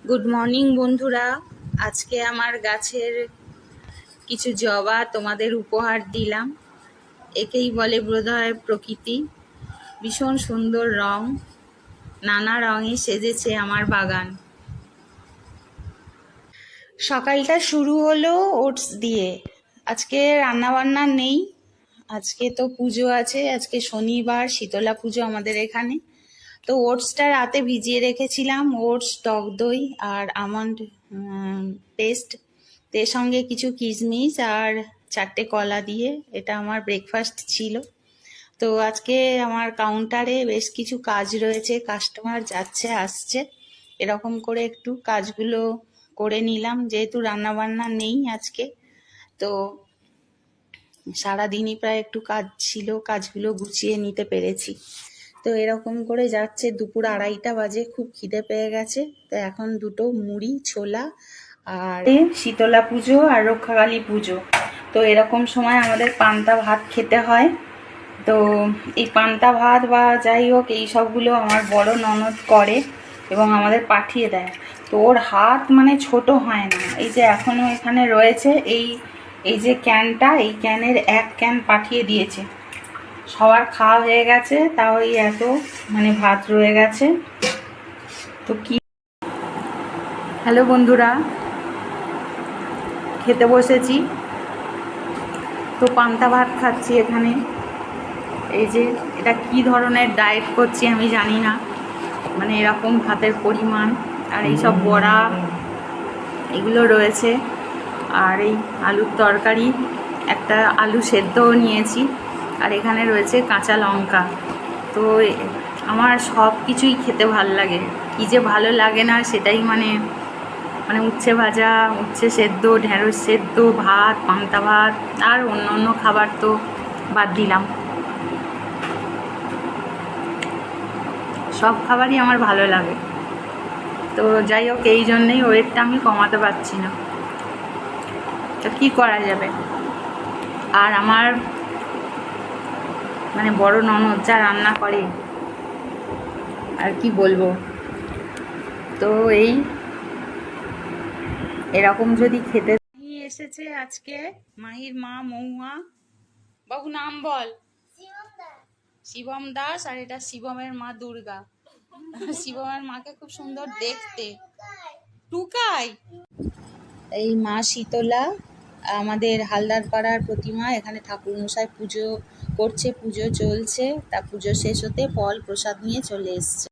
Good morning বন্ধুরা। আজকে আমার গাছের কিছু জবা তোমাদের উপহার দিলাম। একেই বলে বোধহয় প্রকৃতি। ভীষণ সুন্দর রং, নানা রঙে সেজেছে আমার বাগান। সকালটা শুরু হলো ওটস দিয়ে। আজকে রান্নাবান্না নেই, আজকে তো পুজো আছে। আজকে শনিবার, শীতলা পুজো আমাদের এখানে। তো ওটসটা রাতে ভিজিয়ে রেখেছিলাম, ওটস, টক দই আর আমন্ড পেস্ট, এর সঙ্গে কিছু কিশমিশ আর 4টে কলা দিয়ে এটা আমার ব্রেকফাস্ট ছিল। তো আজকে আমার কাউন্টারে বেশ কিছু কাজ রয়েছে, কাস্টমার যাচ্ছে আসছে, এরকম করে একটু কাজগুলো করে নিলাম, যেহেতু রান্নাবান্না নেই আজকে। তো সারাদিনই প্রায় একটু কাজ ছিল, কাজগুলো গুছিয়ে নিতে পেরেছি। তো এরকম করে যাচ্ছে, দুপুর 2:30 বাজে, খুব খিদে পেয়ে গেছে। তো এখন দুটো মুড়ি, ছোলা আর শীতলা পুজো আর রক্ষাকালী পুজো, তো এরকম সময় আমাদের পান্তা ভাত খেতে হয়। তো এই পান্তা ভাত বা যাই হোক এই সবগুলো আমার বড় ননদ করে এবং আমাদের পাঠিয়ে দেয়। তো ওর হাত মানে ছোট হয় না। এই যে এখনও এখানে রয়েছে এই যে ক্যানটা, এই ক্যানের 1 ক্যান পাঠিয়ে দিয়েছে। সবার খাওয়া হয়ে গেছে, তাও এই এত মানে ভাত রয়ে গেছে। তো কি, হ্যালো বন্ধুরা, খেতে বসেছি। তো পান্তা ভাত খাচ্ছি এখানে। এই যে এটা কি ধরনের ডায়েট করছি আমি জানি না, মানে এরকম ভাতের পরিমাণ। আর এই সব বড়া এগুলো রয়েছে, আর এই আলুর তরকারি, একটা আলু সেদ্ধও নিয়েছি, আর এখানে রয়েছে কাঁচা লঙ্কা। তো আমার সব কিছুই খেতে ভাল লাগে, কী যে ভালো লাগে না সেটাই মানে উচ্ছে ভাজা, উচ্ছে সেদ্ধ, ঢেঁড়স সেদ্ধ, ভাত, পান্তা ভাত, আর অন্য খাবার তো বাদ দিলাম। সব খাবারই আমার ভালো লাগে। তো যাই হোক, এই জন্যেই ওয়েটটা আমি কমাতে পারছি না। তো কী করা যাবে। আর আমার মানে বড় ননদ যা রান্না করে আর কি বলবো। তো এরকম যদি খেতে এসেছে আজকে, মাহির মা মৌয়া। বাবু নাম বল। শিবম দাস। আর এটা শিবমের মা দুর্গা। শিবমের মাকে খুব সুন্দর দেখতে, টুকাই। এই মা শীতলা, আমাদের হালদার পাড়ার প্রতিমা। এখানে ঠাকুরমশাই পুজো করছে, পুজো চলছে। তা পুজো শেষ হতে ফল প্রসাদ নিয়ে চলে এসছে।